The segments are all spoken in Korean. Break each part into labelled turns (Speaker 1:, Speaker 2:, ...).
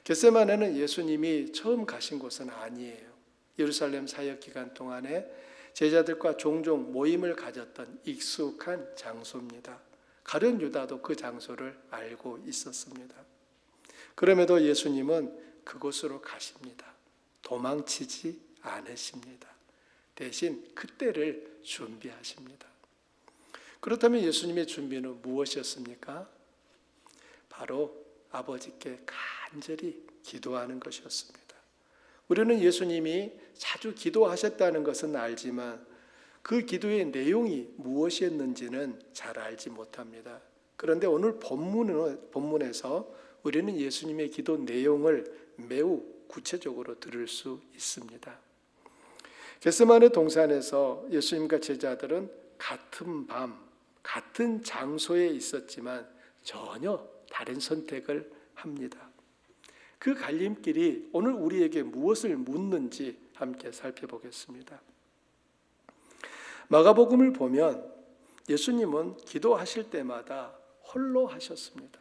Speaker 1: 겟세마네는 예수님이 처음 가신 곳은 아니에요. 예루살렘 사역 기간 동안에 제자들과 종종 모임을 가졌던 익숙한 장소입니다. 가룟 유다도 그 장소를 알고 있었습니다. 그럼에도 예수님은 그곳으로 가십니다. 도망치지 않으십니다. 대신 그때를 준비하십니다. 그렇다면 예수님의 준비는 무엇이었습니까? 바로 아버지께 간절히 기도하는 것이었습니다. 우리는 예수님이 자주 기도하셨다는 것은 알지만 그 기도의 내용이 무엇이었는지는 잘 알지 못합니다. 그런데 오늘 본문에서 우리는 예수님의 기도 내용을 매우 구체적으로 들을 수 있습니다. 겟세마네 동산에서 예수님과 제자들은 같은 밤, 같은 장소에 있었지만 전혀 다른 선택을 합니다. 그 갈림길이 오늘 우리에게 무엇을 묻는지 함께 살펴보겠습니다. 마가복음을 보면 예수님은 기도하실 때마다 홀로 하셨습니다.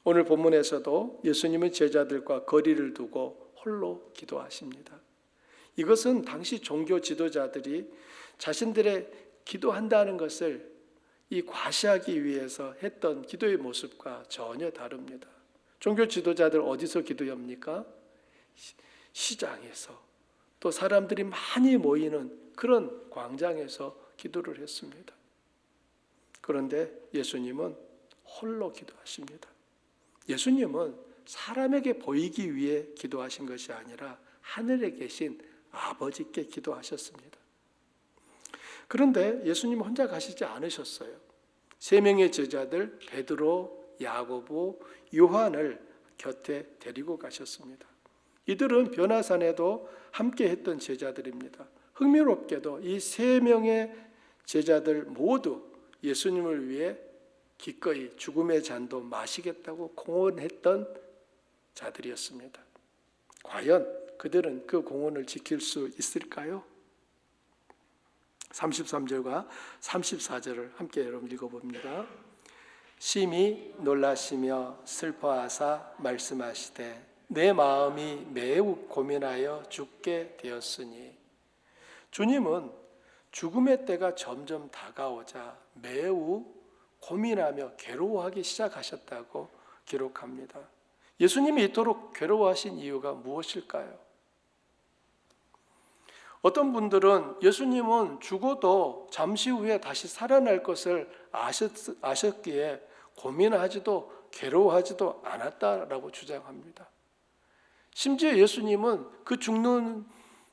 Speaker 1: 오늘 본문에서도 예수님은 제자들과 거리를 두고 홀로 기도하십니다. 이것은 당시 종교 지도자들이 자신들의 기도한다는 것을 과시하기 위해서 했던 기도의 모습과 전혀 다릅니다. 종교 지도자들 어디서 기도합니까? 시장에서, 또 사람들이 많이 모이는 그런 광장에서 기도를 했습니다. 그런데 예수님은 홀로 기도하십니다. 예수님은 사람에게 보이기 위해 기도하신 것이 아니라 하늘에 계신 아버지께 기도하셨습니다. 그런데 예수님 혼자 가시지 않으셨어요. 세 명의 제자들 베드로, 야고보, 요한을 곁에 데리고 가셨습니다. 이들은 변화산에도 함께 했던 제자들입니다. 흥미롭게도 이 세 명의 제자들 모두 예수님을 위해 기꺼이 죽음의 잔도 마시겠다고 공언했던 자들이었습니다. 과연 그들은 그 공언을 지킬 수 있을까요? 33절과 34절을 함께 여러분 읽어봅니다. 심히 놀라시며 슬퍼하사 말씀하시되 내 마음이 매우 고민하여 죽게 되었으니. 주님은 죽음의 때가 점점 다가오자 매우 고민하며 괴로워하기 시작하셨다고 기록합니다. 예수님이 이토록 괴로워하신 이유가 무엇일까요? 어떤 분들은 예수님은 죽어도 잠시 후에 다시 살아날 것을 아셨기에 고민하지도 괴로워하지도 않았다라고 주장합니다. 심지어 예수님은 그 죽는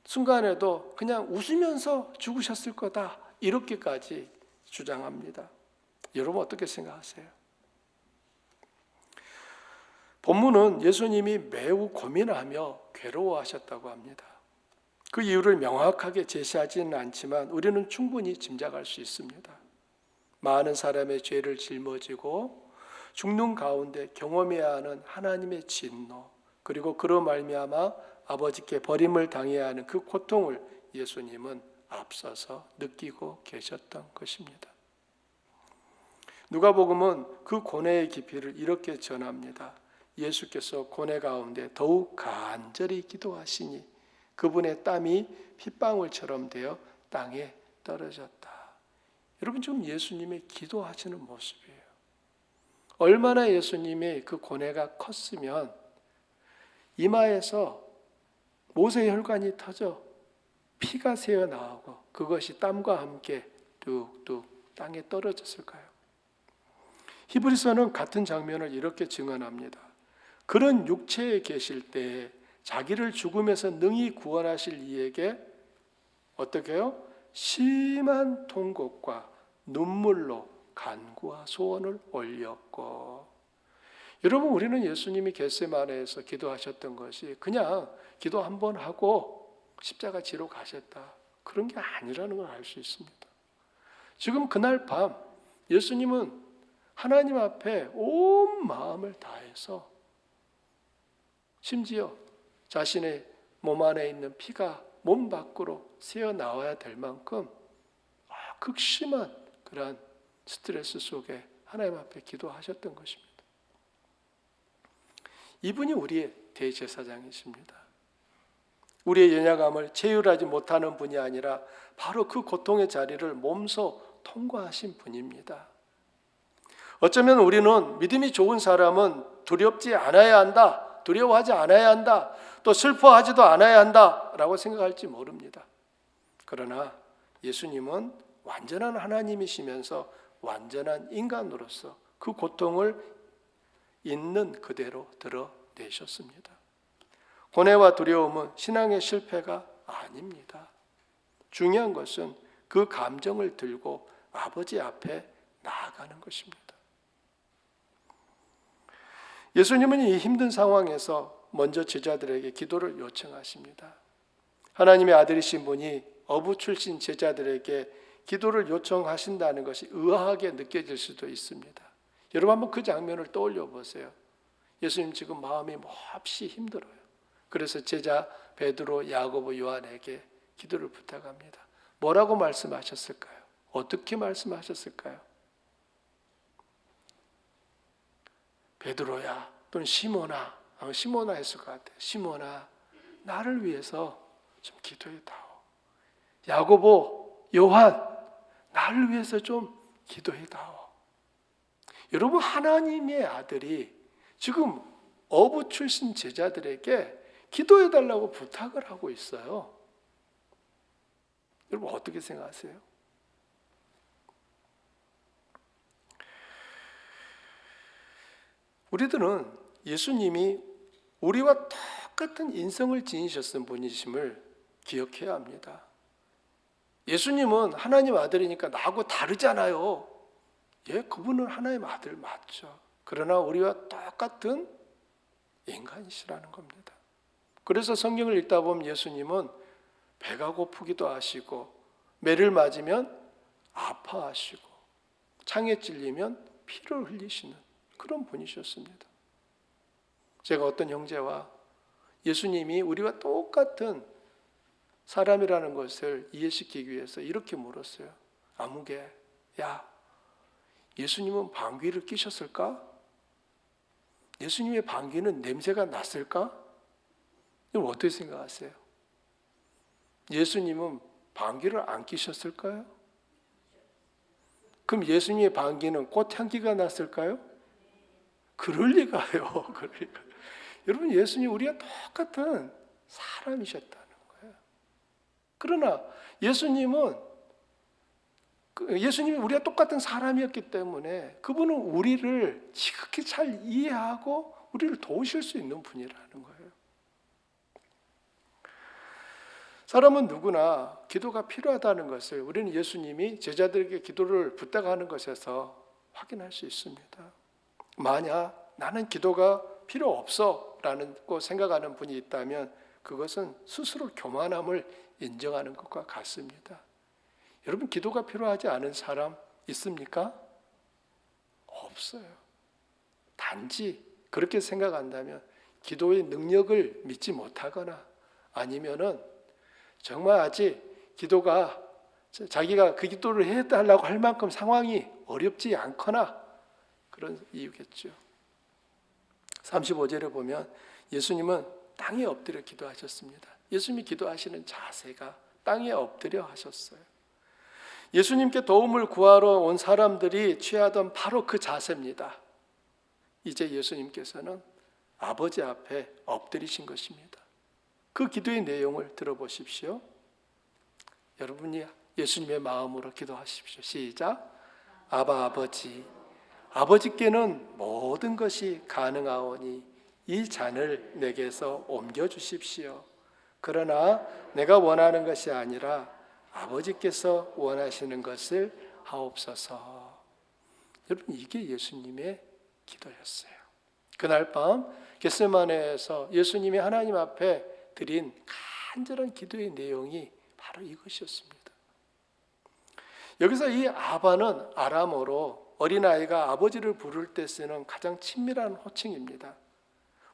Speaker 1: 순간에도 그냥 웃으면서 죽으셨을 거다, 이렇게까지 주장합니다. 여러분 어떻게 생각하세요? 본문은 예수님이 매우 고민하며 괴로워하셨다고 합니다. 그 이유를 명확하게 제시하지는 않지만 우리는 충분히 짐작할 수 있습니다. 많은 사람의 죄를 짊어지고 죽는 가운데 경험해야 하는 하나님의 진노, 그리고 그로 말미암아 아버지께 버림을 당해야 하는 그 고통을 예수님은 앞서서 느끼고 계셨던 것입니다. 누가복음은 그 고뇌의 깊이를 이렇게 전합니다. 예수께서 고뇌 가운데 더욱 간절히 기도하시니 그분의 땀이 핏방울처럼 되어 땅에 떨어졌다. 여러분, 지금 예수님의 기도하시는 모습이에요. 얼마나 예수님의 그 고뇌가 컸으면 이마에서 모세의 혈관이 터져 피가 새어나오고 그것이 땀과 함께 뚝뚝 땅에 떨어졌을까요? 히브리서는 같은 장면을 이렇게 증언합니다. 그런 육체에 계실 때에 자기를 죽음에서 능히 구원하실 이에게 어떻게 해요? 심한 통곡과 눈물로 간구와 소원을 올렸고. 여러분, 우리는 예수님이 겟세마네에서 기도하셨던 것이 그냥 기도 한 번 하고 십자가 지러 가셨다, 그런 게 아니라는 걸 알 수 있습니다. 지금 그날 밤 예수님은 하나님 앞에 온 마음을 다해서, 심지어 자신의 몸 안에 있는 피가 몸 밖으로 새어나와야 될 만큼 극심한 그러한 스트레스 속에 하나님 앞에 기도하셨던 것입니다. 이분이 우리의 대제사장이십니다. 우리의 연약함을 체휼하지 못하는 분이 아니라 바로 그 고통의 자리를 몸소 통과하신 분입니다. 어쩌면 우리는 믿음이 좋은 사람은 두렵지 않아야 한다, 두려워하지 않아야 한다, 또 슬퍼하지도 않아야 한다라고 생각할지 모릅니다. 그러나 예수님은 완전한 하나님이시면서 완전한 인간으로서 그 고통을 있는 그대로 드러내셨습니다. 고뇌와 두려움은 신앙의 실패가 아닙니다. 중요한 것은 그 감정을 들고 아버지 앞에 나아가는 것입니다. 예수님은 이 힘든 상황에서 먼저 제자들에게 기도를 요청하십니다. 하나님의 아들이신 분이 어부 출신 제자들에게 기도를 요청하신다는 것이 의아하게 느껴질 수도 있습니다. 여러분 한번 그 장면을 떠올려 보세요. 예수님 지금 마음이 몹시 힘들어요. 그래서 제자 베드로, 야고보, 요한에게 기도를 부탁합니다. 뭐라고 말씀하셨을까요? 어떻게 말씀하셨을까요? 베드로야, 또는 시몬아, 아마 시몬아 했을 것 같아요. 시몬아, 나를 위해서 좀 기도해 다오. 야고보, 요한, 나를 위해서 좀 기도해 다오. 여러분, 하나님의 아들이 지금 어부 출신 제자들에게 기도해 달라고 부탁을 하고 있어요. 여러분 어떻게 생각하세요? 우리들은 예수님이 우리와 똑같은 인성을 지니셨던 분이심을 기억해야 합니다. 예수님은 하나님 아들이니까 나하고 다르잖아요. 예, 그분은 하나님 아들 맞죠. 그러나 우리와 똑같은 인간이시라는 겁니다. 그래서 성경을 읽다 보면 예수님은 배가 고프기도 하시고, 매를 맞으면 아파하시고, 창에 찔리면 피를 흘리시는 그런 분이셨습니다. 제가 어떤 형제와 예수님이 우리와 똑같은 사람이라는 것을 이해시키기 위해서 이렇게 물었어요. 아무개, 야, 예수님은 방귀를 뀌셨을까? 예수님의 방귀는 냄새가 났을까? 이걸 어떻게 생각하세요? 예수님은 방귀를 안 뀌셨을까요? 그럼 예수님의 방귀는 꽃향기가 났을까요? 그럴 리가요. 그럴 리가. 여러분, 예수님 우리가 똑같은 사람이셨다는 거예요. 그러나 예수님이 우리가 똑같은 사람이었기 때문에 그분은 우리를 지극히 잘 이해하고 우리를 도우실 수 있는 분이라는 거예요. 사람은 누구나 기도가 필요하다는 것을 우리는 예수님이 제자들에게 기도를 부탁하는 것에서 확인할 수 있습니다. 만약 나는 기도가 필요 없어 라고 생각하는 분이 있다면 그것은 스스로 교만함을 인정하는 것과 같습니다. 여러분, 기도가 필요하지 않은 사람 있습니까? 없어요. 단지 그렇게 생각한다면 기도의 능력을 믿지 못하거나 아니면은 정말 아직 기도가 자기가 그 기도를 해달라고 할 만큼 상황이 어렵지 않거나 그런 이유겠죠. 35절에 보면 예수님은 땅에 엎드려 기도하셨습니다. 예수님이 기도하시는 자세가 땅에 엎드려 하셨어요. 예수님께 도움을 구하러 온 사람들이 취하던 바로 그 자세입니다. 이제 예수님께서는 아버지 앞에 엎드리신 것입니다. 그 기도의 내용을 들어보십시오. 여러분이 예수님의 마음으로 기도하십시오. 시작. 아바 아버지, 아버지께는 모든 것이 가능하오니 이 잔을 내게서 옮겨주십시오. 그러나 내가 원하는 것이 아니라 아버지께서 원하시는 것을 하옵소서. 여러분, 이게 예수님의 기도였어요. 그날 밤 겟세마네에서 예수님이 하나님 앞에 드린 간절한 기도의 내용이 바로 이것이었습니다. 여기서 이 아바는 아람어로 어린아이가 아버지를 부를 때 쓰는 가장 친밀한 호칭입니다.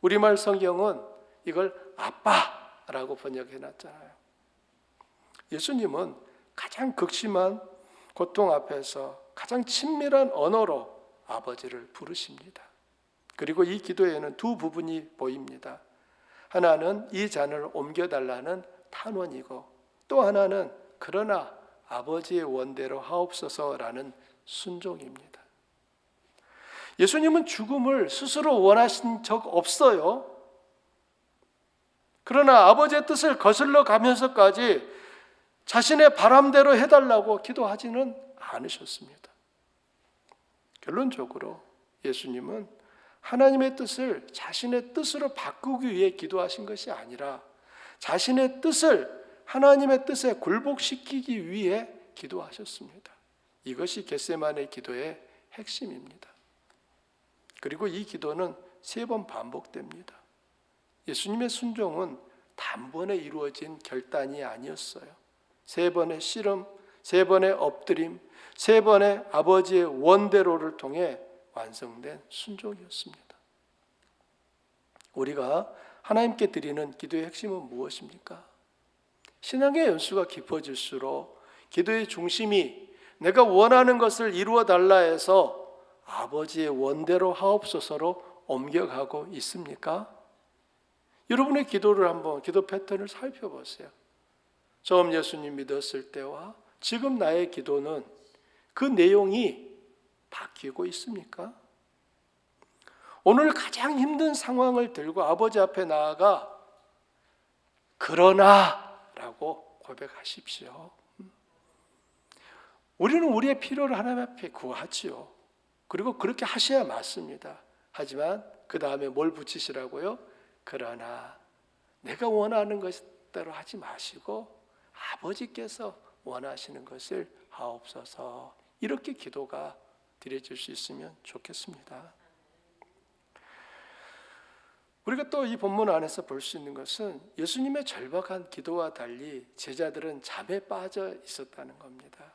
Speaker 1: 우리말 성경은 이걸 아빠라고 번역해놨잖아요. 예수님은 가장 극심한 고통 앞에서 가장 친밀한 언어로 아버지를 부르십니다. 그리고 이 기도에는 두 부분이 보입니다. 하나는 이 잔을 옮겨달라는 탄원이고, 또 하나는 그러나 아버지의 원대로 하옵소서라는 순종입니다. 예수님은 죽음을 스스로 원하신 적 없어요. 그러나 아버지의 뜻을 거슬러 가면서까지 자신의 바람대로 해달라고 기도하지는 않으셨습니다. 결론적으로 예수님은 하나님의 뜻을 자신의 뜻으로 바꾸기 위해 기도하신 것이 아니라 자신의 뜻을 하나님의 뜻에 굴복시키기 위해 기도하셨습니다. 이것이 겟세마네 기도의 핵심입니다. 그리고 이 기도는 3번 반복됩니다. 예수님의 순종은 단번에 이루어진 결단이 아니었어요. 3번의 씨름, 3번의 엎드림, 3번의 아버지의 원대로를 통해 완성된 순종이었습니다. 우리가 하나님께 드리는 기도의 핵심은 무엇입니까? 신앙의 연수가 깊어질수록 기도의 중심이 내가 원하는 것을 이루어 달라 해서 아버지의 원대로 하옵소서로 옮겨가고 있습니까? 여러분의 기도를 한번, 기도 패턴을 살펴보세요. 처음 예수님 믿었을 때와 지금 나의 기도는 그 내용이 바뀌고 있습니까? 오늘 가장 힘든 상황을 들고 아버지 앞에 나아가 그러나 라고 고백하십시오. 우리는 우리의 필요를 하나님 앞에 구하지요. 그리고 그렇게 하셔야 맞습니다. 하지만 그 다음에 뭘 붙이시라고요? 그러나 내가 원하는 것대로 하지 마시고 아버지께서 원하시는 것을 하옵소서. 이렇게 기도가 드려질 수 있으면 좋겠습니다. 우리가 또 이 본문 안에서 볼 수 있는 것은 예수님의 절박한 기도와 달리 제자들은 잠에 빠져 있었다는 겁니다.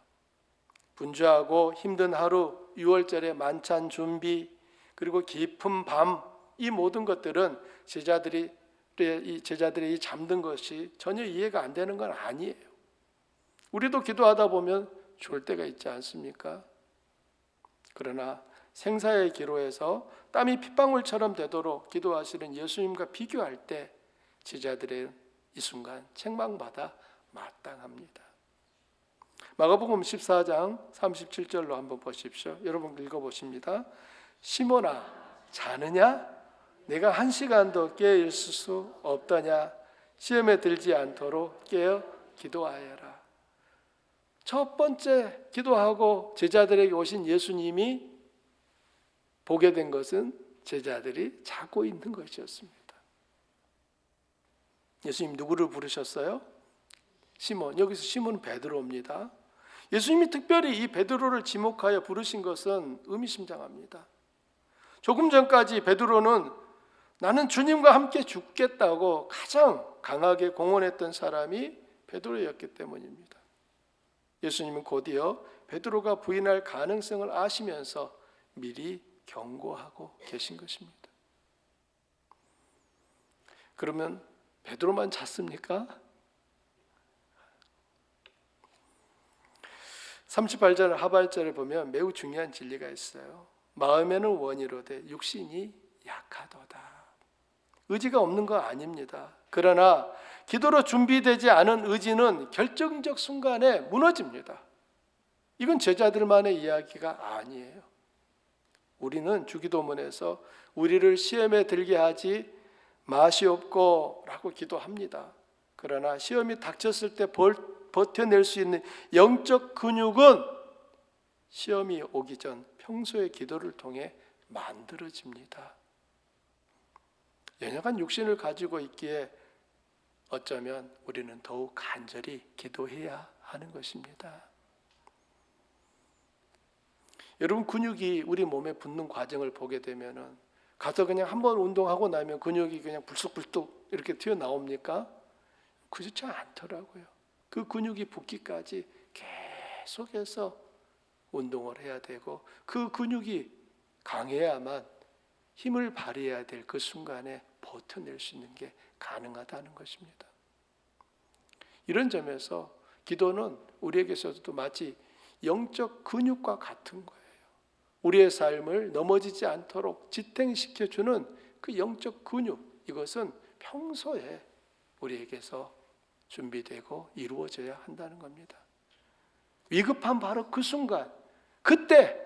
Speaker 1: 분주하고 힘든 하루, 6월절의 만찬 준비, 그리고 깊은 밤, 이 모든 것들은 제자들의 이 잠든 것이 전혀 이해가 안 되는 건 아니에요. 우리도 기도하다 보면 졸 때가 있지 않습니까? 그러나 생사의 기로에서 땀이 핏방울처럼 되도록 기도하시는 예수님과 비교할 때 제자들의 이 순간 책망받아 마땅합니다. 마가복음 14장 37절로 한번 보십시오. 여러분 읽어보십니다. 시몬아 자느냐? 내가 1시간도 깨어 있을 수 없더냐? 시험에 들지 않도록 깨어 기도하여라. 첫 번째 기도하고 제자들에게 오신 예수님이 보게 된 것은 제자들이 자고 있는 것이었습니다. 예수님 누구를 부르셨어요? 시몬. 여기서 시몬은 베드로입니다. 예수님이 특별히 이 베드로를 지목하여 부르신 것은 의미심장합니다. 조금 전까지 베드로는 나는 주님과 함께 죽겠다고 가장 강하게 공언했던 사람이 베드로였기 때문입니다. 예수님은 곧이어 베드로가 부인할 가능성을 아시면서 미리 경고하고 계신 것입니다. 그러면 베드로만 잤습니까? 38절 하발절을 보면 매우 중요한 진리가 있어요. 마음에는 원이로되 육신이 약하도다. 의지가 없는 거 아닙니다. 그러나 기도로 준비되지 않은 의지는 결정적 순간에 무너집니다. 이건 제자들만의 이야기가 아니에요. 우리는 주기도문에서 우리를 시험에 들게 하지 마시옵고 라고 기도합니다. 그러나 시험이 닥쳤을 때 버텨낼 수 있는 영적 근육은 시험이 오기 전 평소의 기도를 통해 만들어집니다. 연약한 육신을 가지고 있기에 어쩌면 우리는 더욱 간절히 기도해야 하는 것입니다. 여러분 근육이 우리 몸에 붙는 과정을 보게 되면은 가서 그냥 한번 운동하고 나면 근육이 그냥 불쑥불쑥 이렇게 튀어나옵니까? 그렇지 않더라고요. 그 근육이 붙기까지 계속해서 운동을 해야 되고 그 근육이 강해야만 힘을 발휘해야 될 그 순간에 버텨낼 수 있는 게 가능하다는 것입니다. 이런 점에서 기도는 우리에게서도 마치 영적 근육과 같은 거예요. 우리의 삶을 넘어지지 않도록 지탱시켜주는 그 영적 근육, 이것은 평소에 우리에게서 준비되고 이루어져야 한다는 겁니다. 위급한 바로 그 순간, 그때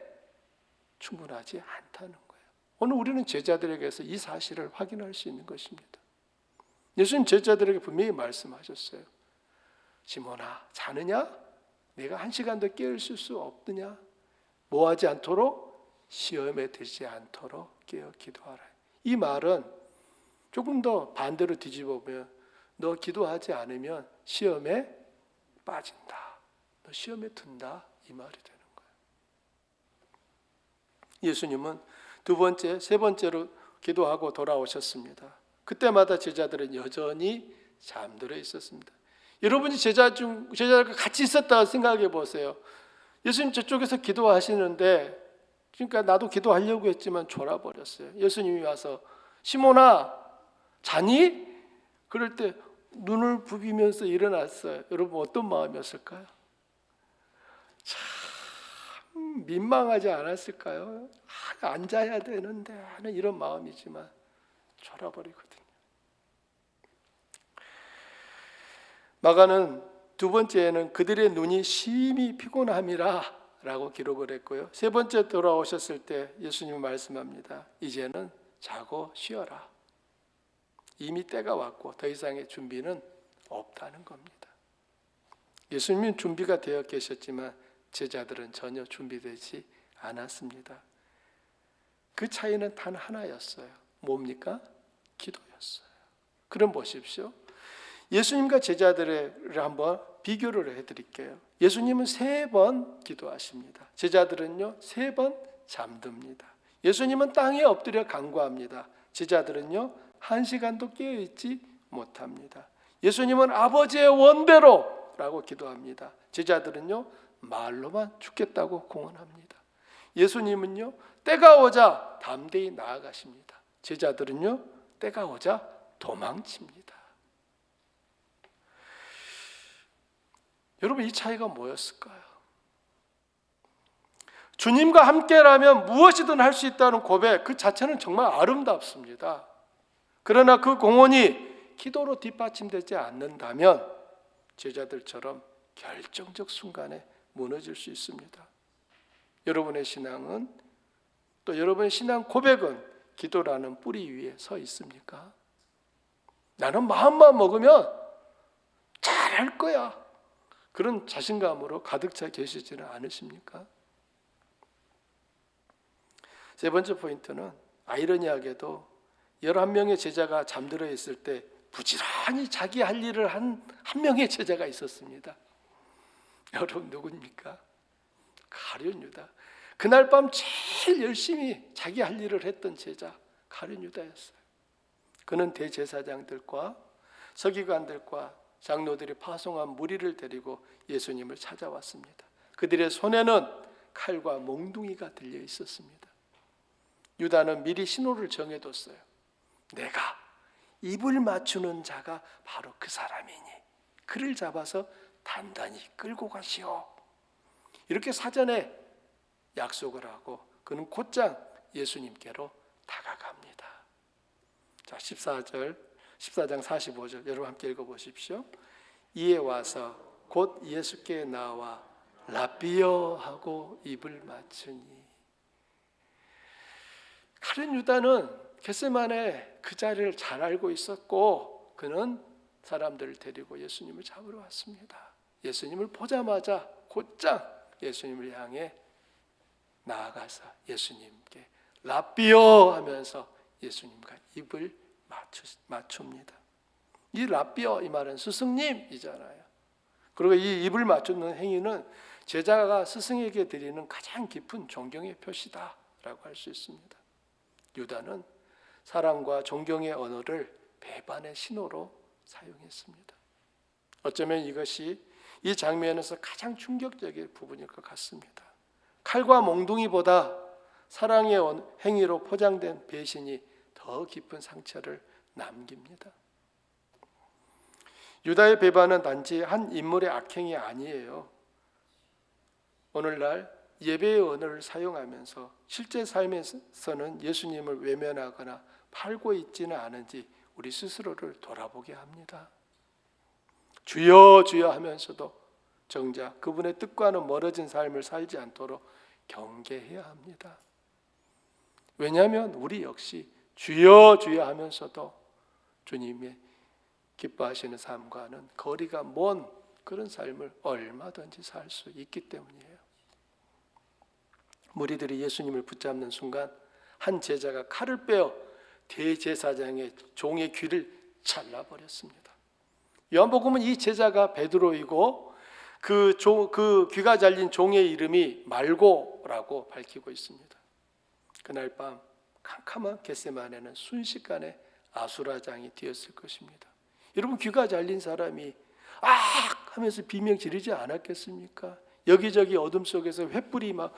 Speaker 1: 충분하지 않다는 거예요. 오늘 우리는 제자들에게서 이 사실을 확인할 수 있는 것입니다. 예수님 제자들에게 분명히 말씀하셨어요. 시몬아, 자느냐? 내가 1시간 더 깨어 있을 수 없느냐? 뭐하지 않도록? 시험에 들지 않도록 깨어 기도하라. 이 말은 조금 더 반대로 뒤집어 보면 너 기도하지 않으면 시험에 빠진다. 너 시험에 든다. 이 말이 되는 거예요. 예수님은 두 번째, 세 번째로 기도하고 돌아오셨습니다. 그때마다 제자들은 여전히 잠들어 있었습니다. 여러분이 제자들과 같이 있었다고 생각해 보세요. 예수님 저쪽에서 기도하시는데, 그러니까 나도 기도하려고 했지만 졸아버렸어요. 예수님이 와서 시몬아 자니? 그럴 때 눈을 부비면서 일어났어요. 여러분 어떤 마음이었을까요? 참 민망하지 않았을까요? 앉아야 되는데 하는 이런 마음이지만 졸아버리거든요. 마가는 두 번째에는 그들의 눈이 심히 피곤함이라 라고 기록을 했고요. 세 번째 돌아오셨을 때 예수님은 말씀합니다. 이제는 자고 쉬어라. 이미 때가 왔고 더 이상의 준비는 없다는 겁니다. 예수님은 준비가 되어 계셨지만 제자들은 전혀 준비되지 않았습니다. 그 차이는 단 하나였어요. 뭡니까? 기도였어요. 그럼 보십시오. 예수님과 제자들을 한번 비교를 해드릴게요. 예수님은 3번 기도하십니다. 제자들은요 3번 잠듭니다. 예수님은 땅에 엎드려 간구합니다. 제자들은요 1시간도 깨어있지 못합니다. 예수님은 아버지의 원대로 라고 기도합니다. 제자들은요 말로만 죽겠다고 공언합니다. 예수님은요 때가 오자 담대히 나아가십니다. 제자들은요 때가 오자 도망칩니다. 여러분 이 차이가 뭐였을까요? 주님과 함께라면 무엇이든 할 수 있다는 고백 그 자체는 정말 아름답습니다. 그러나 그 공헌이 기도로 뒷받침되지 않는다면 제자들처럼 결정적 순간에 무너질 수 있습니다. 여러분의 신앙은 또 여러분의 신앙 고백은 기도라는 뿌리 위에 서 있습니까? 나는 마음만 먹으면 잘할 거야. 그런 자신감으로 가득 차 계시지는 않으십니까? 세 번째 포인트는 아이러니하게도 11명의 제자가 잠들어 있을 때 부지런히 자기 할 일을 한 명의 제자가 있었습니다. 여러분 누구입니까? 가룟 유다. 그날 밤 제일 열심히 자기 할 일을 했던 제자 가룟 유다였어요. 그는 대제사장들과 서기관들과 장로들이 파송한 무리를 데리고 예수님을 찾아왔습니다. 그들의 손에는 칼과 몽둥이가 들려 있었습니다. 유다는 미리 신호를 정해뒀어요. 내가 입을 맞추는 자가 바로 그 사람이니 그를 잡아서 단단히 끌고 가시오. 이렇게 사전에 약속을 하고 그는 곧장 예수님께로 다가갑니다. 자, 14장 45절 여러분 함께 읽어보십시오. 이에 와서 곧 예수께 나와 라비여 하고 입을 맞추니. 가룟 유다는 겟세마네 그 자리를 잘 알고 있었고 그는 사람들을 데리고 예수님을 잡으러 왔습니다. 예수님을 보자마자 곧장 예수님을 향해 나아가서 예수님께 라비여 하면서 예수님과 입을 맞춥니다. 이 라비어 이 말은 스승님이잖아요. 그리고 이 입을 맞추는 행위는 제자가 스승에게 드리는 가장 깊은 존경의 표시다라고 할 수 있습니다. 유다는 사랑과 존경의 언어를 배반의 신호로 사용했습니다. 어쩌면 이것이 이 장면에서 가장 충격적인 부분일 것 같습니다. 칼과 몽둥이보다 사랑의 행위로 포장된 배신이 더 깊은 상처를 남깁니다. 유다의 배반은 단지 한 인물의 악행이 아니에요. 오늘날 예배의 언어를 사용하면서 실제 삶에서는 예수님을 외면하거나 팔고 있지는 않은지 우리 스스로를 돌아보게 합니다. 주여 주여 하면서도 정작 그분의 뜻과는 멀어진 삶을 살지 않도록 경계해야 합니다. 왜냐하면 우리 역시 주여 주여 하면서도 주님의 기뻐하시는 삶과는 거리가 먼 그런 삶을 얼마든지 살 수 있기 때문이에요. 무리들이 예수님을 붙잡는 순간 한 제자가 칼을 빼어 대제사장의 종의 귀를 잘라버렸습니다. 요한복음은 이 제자가 베드로이고 그 귀가 잘린 종의 이름이 말고라고 밝히고 있습니다. 그날 밤 캄캄한 겟세마네는 순식간에 아수라장이 되었을 것입니다. 여러분, 귀가 잘린 사람이 아 하면서 비명 지르지 않았겠습니까? 여기저기 어둠 속에서 횃불이 막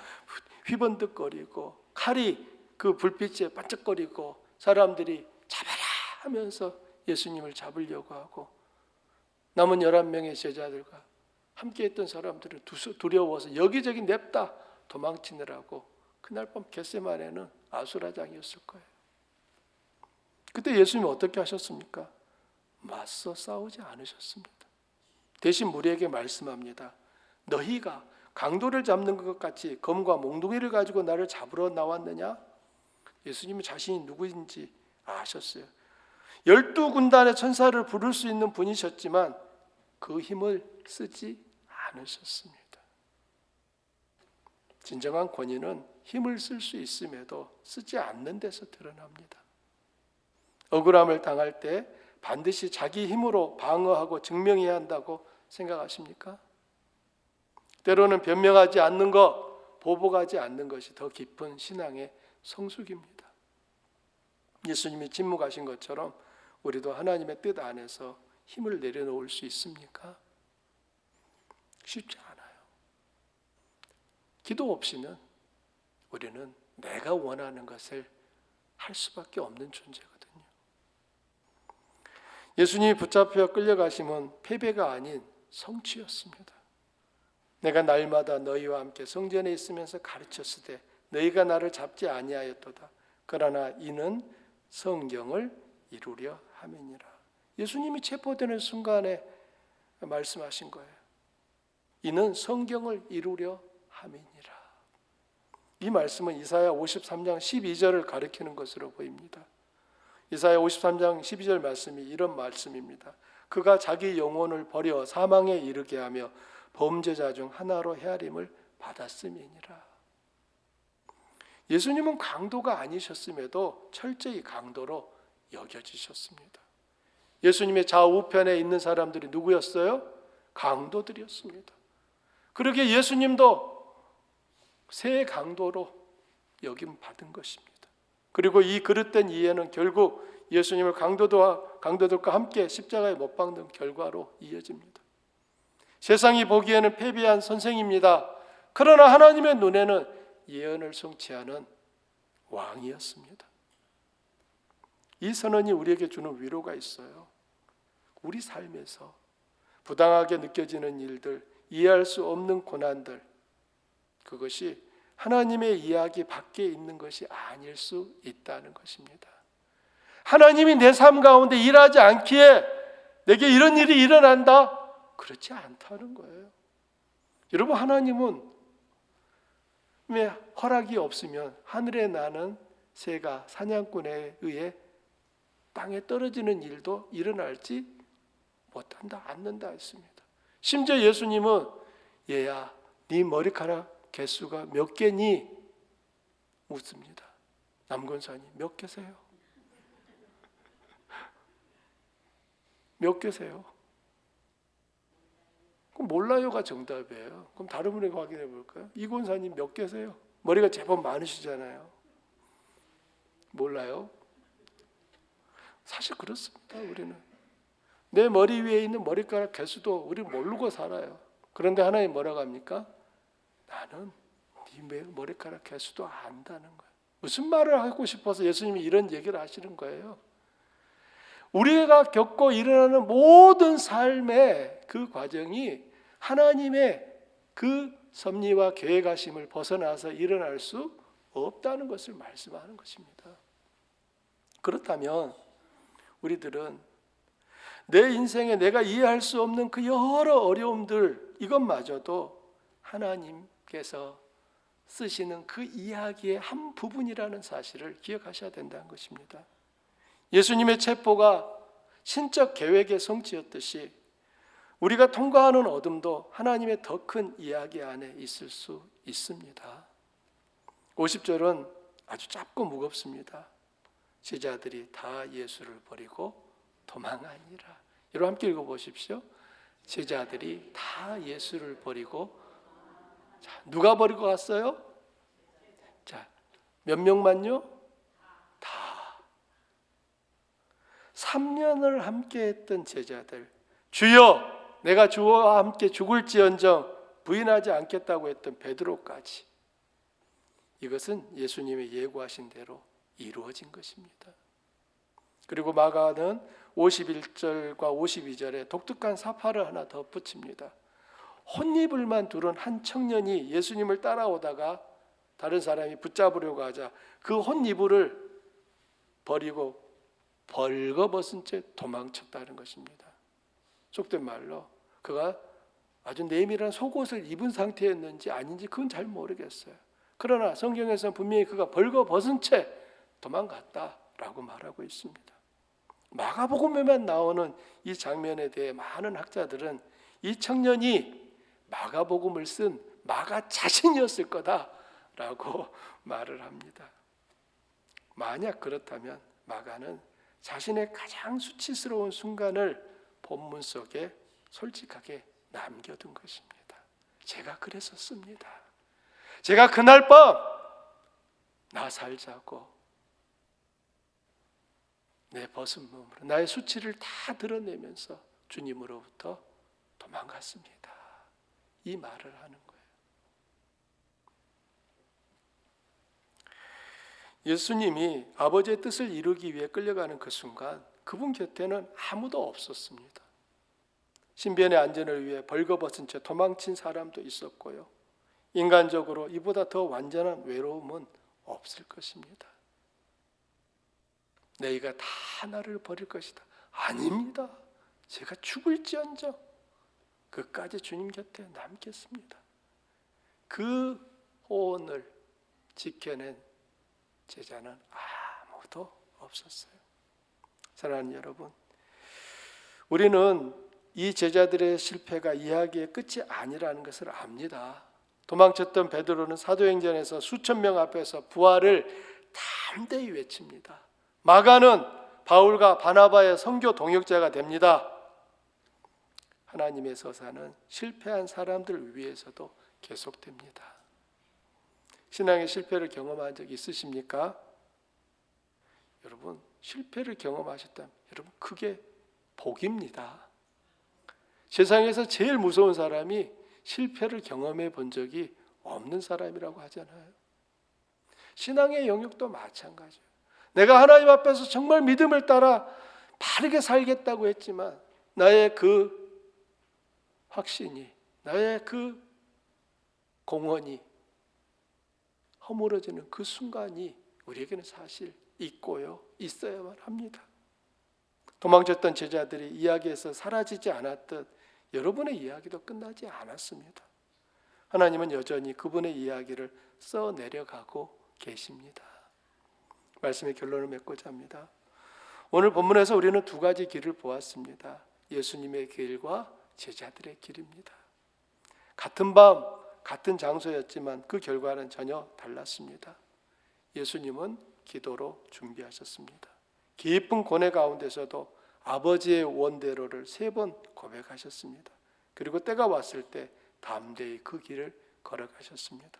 Speaker 1: 휘번득거리고 칼이 그 불빛에 반짝거리고 사람들이 잡아라 하면서 예수님을 잡으려고 하고 남은 11명의 제자들과 함께했던 사람들은 두려워서 여기저기 냅다 도망치느라고 그날 밤 겟세마네는 아수라장이었을 거예요. 그때 예수님이 어떻게 하셨습니까? 맞서 싸우지 않으셨습니다. 대신 무리에게 말씀합니다. 너희가 강도를 잡는 것 같이 검과 몽둥이를 가지고 나를 잡으러 나왔느냐? 예수님이 자신이 누구인지 아셨어요. 12군단의 천사를 부를 수 있는 분이셨지만 그 힘을 쓰지 않으셨습니다. 진정한 권위는 힘을 쓸 수 있음에도 쓰지 않는 데서 드러납니다. 억울함을 당할 때 반드시 자기 힘으로 방어하고 증명해야 한다고 생각하십니까? 때로는 변명하지 않는 것, 보복하지 않는 것이 더 깊은 신앙의 성숙입니다. 예수님이 침묵하신 것처럼 우리도 하나님의 뜻 안에서 힘을 내려놓을 수 있습니까? 쉽지 않아요. 기도 없이는 우리는 내가 원하는 것을 할 수밖에 없는 존재거든요. 예수님이 붙잡혀 끌려가심은 패배가 아닌 성취였습니다. 내가 날마다 너희와 함께 성전에 있으면서 가르쳤으되 너희가 나를 잡지 아니하였도다. 그러나 이는 성경을 이루려 함이니라. 예수님이 체포되는 순간에 말씀하신 거예요. 이는 성경을 이루려 함이니라. 이 말씀은 이사야 53장 12절을 가리키는 것으로 보입니다. 이사야 53장 12절 말씀이 이런 말씀입니다. 그가 자기 영혼을 버려 사망에 이르게 하며 범죄자 중 하나로 헤아림을 받았음이니라. 예수님은 강도가 아니셨음에도 철저히 강도로 여겨지셨습니다. 예수님의 좌우편에 있는 사람들이 누구였어요? 강도들이었습니다. 그러기에 예수님도 새 강도로 여김받은 것입니다. 그리고 이 그릇된 이해는 결국 예수님을 강도들과 함께 십자가에 못 박는 결과로 이어집니다. 세상이 보기에는 패배한 선생입니다. 그러나 하나님의 눈에는 예언을 성취하는 왕이었습니다. 이 선언이 우리에게 주는 위로가 있어요. 우리 삶에서 부당하게 느껴지는 일들, 이해할 수 없는 고난들, 그것이 하나님의 이야기 밖에 있는 것이 아닐 수 있다는 것입니다. 하나님이 내 삶 가운데 일하지 않기에 내게 이런 일이 일어난다? 그렇지 않다는 거예요. 여러분, 하나님은 왜 허락이 없으면 하늘에 나는 새가 사냥꾼에 의해 땅에 떨어지는 일도 일어날지 못한다, 않는다 했습니다. 심지어 예수님은 얘야, 네 머리카락 개수가 몇 개니? 묻습니다. 남권사님, 몇 개세요? 몇 개세요? 그럼 몰라요가 정답이에요. 그럼 다른 분에게 확인해 볼까요? 이 권사님 몇 개세요? 머리가 제법 많으시잖아요. 몰라요? 사실 그렇습니다. 우리는 내 머리 위에 있는 머리카락 개수도 우리 모르고 살아요. 그런데 하나님 뭐라고 합니까? 나는 네 머리카락 개수도 안다는 거예요. 무슨 말을 하고 싶어서 예수님이 이런 얘기를 하시는 거예요? 우리가 겪고 일어나는 모든 삶의 그 과정이 하나님의 그 섭리와 계획하심을 벗어나서 일어날 수 없다는 것을 말씀하는 것입니다. 그렇다면 우리들은 내 인생에 내가 이해할 수 없는 그 여러 어려움들, 이것마저도 하나님께서 쓰시는 그 이야기의 한 부분이라는 사실을 기억하셔야 된다는 것입니다. 예수님의 체포가 신적 계획의 성취였듯이 우리가 통과하는 어둠도 하나님의 더 큰 이야기 안에 있을 수 있습니다. 50절은 아주 짧고 무겁습니다. 제자들이 다 예수를 버리고 도망하니라. 여러분 함께 읽어보십시오. 제자들이 다 예수를 버리고, 자, 누가 버리고 갔어요? 자, 몇 명만요? 다. 3년을 함께 했던 제자들, 주여 내가 주와 함께 죽을지언정 부인하지 않겠다고 했던 베드로까지, 이것은 예수님의 예고하신 대로 이루어진 것입니다. 그리고 마가는 51절과 52절에 독특한 사파를 하나 더 붙입니다. 혼입을만 두른 한 청년이 예수님을 따라오다가 다른 사람이 붙잡으려고 하자 그 혼이불을 버리고 벌거벗은 채 도망쳤다는 것입니다. 속된 말로 그가 아주 내밀한 속옷을 입은 상태였는지 아닌지 그건 잘 모르겠어요. 그러나 성경에서는 분명히 그가 벌거벗은 채 도망갔다라고 말하고 있습니다. 마가복음에만 나오는 이 장면에 대해 많은 학자들은 이 청년이 마가복음을 쓴 마가 자신이었을 거다라고 말을 합니다. 만약 그렇다면 마가는 자신의 가장 수치스러운 순간을 본문 속에 솔직하게 남겨둔 것입니다. 제가 그랬었습니다. 제가 그날 밤 나 살자고 내 벗은 몸으로 나의 수치를 다 드러내면서 주님으로부터 도망갔습니다. 이 말을 하는 거예요. 예수님이 아버지의 뜻을 이루기 위해 끌려가는 그 순간 그분 곁에는 아무도 없었습니다. 신변의 안전을 위해 벌거벗은 채 도망친 사람도 있었고요. 인간적으로 이보다 더 완전한 외로움은 없을 것입니다. 너희가 다 나를 버릴 것이다. 아닙니다. 제가 죽을지언정 그까지 주님 곁에 남겠습니다. 그 호언을 지켜낸 제자는 아무도 없었어요. 사랑하는 여러분, 우리는 이 제자들의 실패가 이야기의 끝이 아니라는 것을 압니다. 도망쳤던 베드로는 사도행전에서 수천 명 앞에서 부활을 담대히 외칩니다. 마가는 바울과 바나바의 선교 동역자가 됩니다. 하나님의 서사는 실패한 사람들을 위해서도 계속됩니다. 신앙의 실패를 경험한 적 있으십니까? 여러분, 실패를 경험하셨다면 여러분 그게 복입니다. 세상에서 제일 무서운 사람이 실패를 경험해 본 적이 없는 사람이라고 하잖아요. 신앙의 영역도 마찬가지예요. 내가 하나님 앞에서 정말 믿음을 따라 바르게 살겠다고 했지만 나의 그 확신이, 나의 그 공헌이 허물어지는 그 순간이 우리에게는 사실 있고요, 있어야만 합니다. 도망쳤던 제자들이 이야기에서 사라지지 않았듯 여러분의 이야기도 끝나지 않았습니다. 하나님은 여전히 그분의 이야기를 써내려가고 계십니다. 말씀의 결론을 맺고자 합니다. 오늘 본문에서 우리는 두 가지 길을 보았습니다. 예수님의 길과 제자들의 길입니다. 같은 밤 같은 장소였지만 그 결과는 전혀 달랐습니다. 예수님은 기도로 준비하셨습니다. 깊은 고뇌 가운데서도 아버지의 원대로를 3번 고백하셨습니다. 그리고 때가 왔을 때 담대히 그 길을 걸어가셨습니다.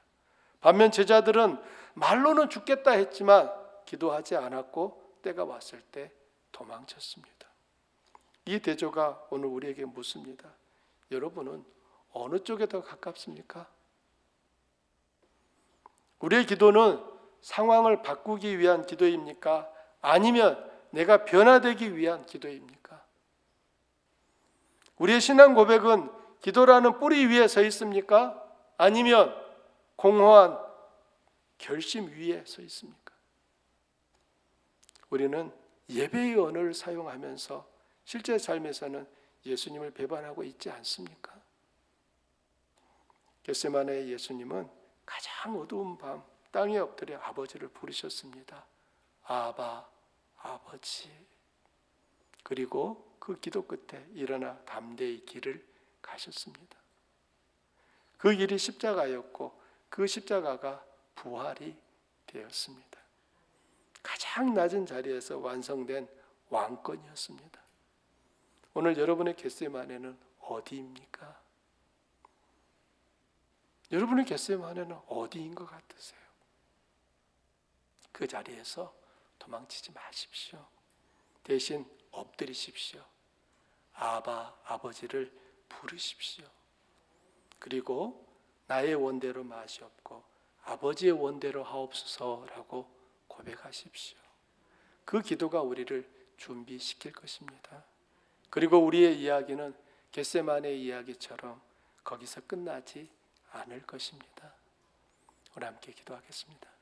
Speaker 1: 반면 제자들은 말로는 죽겠다 했지만 기도하지 않았고 때가 왔을 때 도망쳤습니다. 이 대조가 오늘 우리에게 묻습니다. 여러분은 어느 쪽에 더 가깝습니까? 우리의 기도는 상황을 바꾸기 위한 기도입니까? 아니면 내가 변화되기 위한 기도입니까? 우리의 신앙 고백은 기도라는 뿌리 위에 서 있습니까? 아니면 공허한 결심 위에 서 있습니까? 우리는 예배의 언어를 사용하면서 실제 삶에서는 예수님을 배반하고 있지 않습니까? 겟세마네의 예수님은 가장 어두운 밤 땅에 엎드려 아버지를 부르셨습니다. 아바, 아버지. 그리고 그 기도 끝에 일어나 담대히 길을 가셨습니다. 그 길이 십자가였고 그 십자가가 부활이 되었습니다. 가장 낮은 자리에서 완성된 왕권이었습니다. 오늘 여러분의 겟세마네는 어디입니까? 여러분의 겟세마네는 어디인 것 같으세요? 그 자리에서 도망치지 마십시오. 대신 엎드리십시오. 아바, 아버지를 부르십시오. 그리고 나의 원대로 마시옵고 아버지의 원대로 하옵소서라고 고백하십시오. 그 기도가 우리를 준비시킬 것입니다. 그리고 우리의 이야기는 겟세마네의 이야기처럼 거기서 끝나지 않을 것입니다. 우리 함께 기도하겠습니다.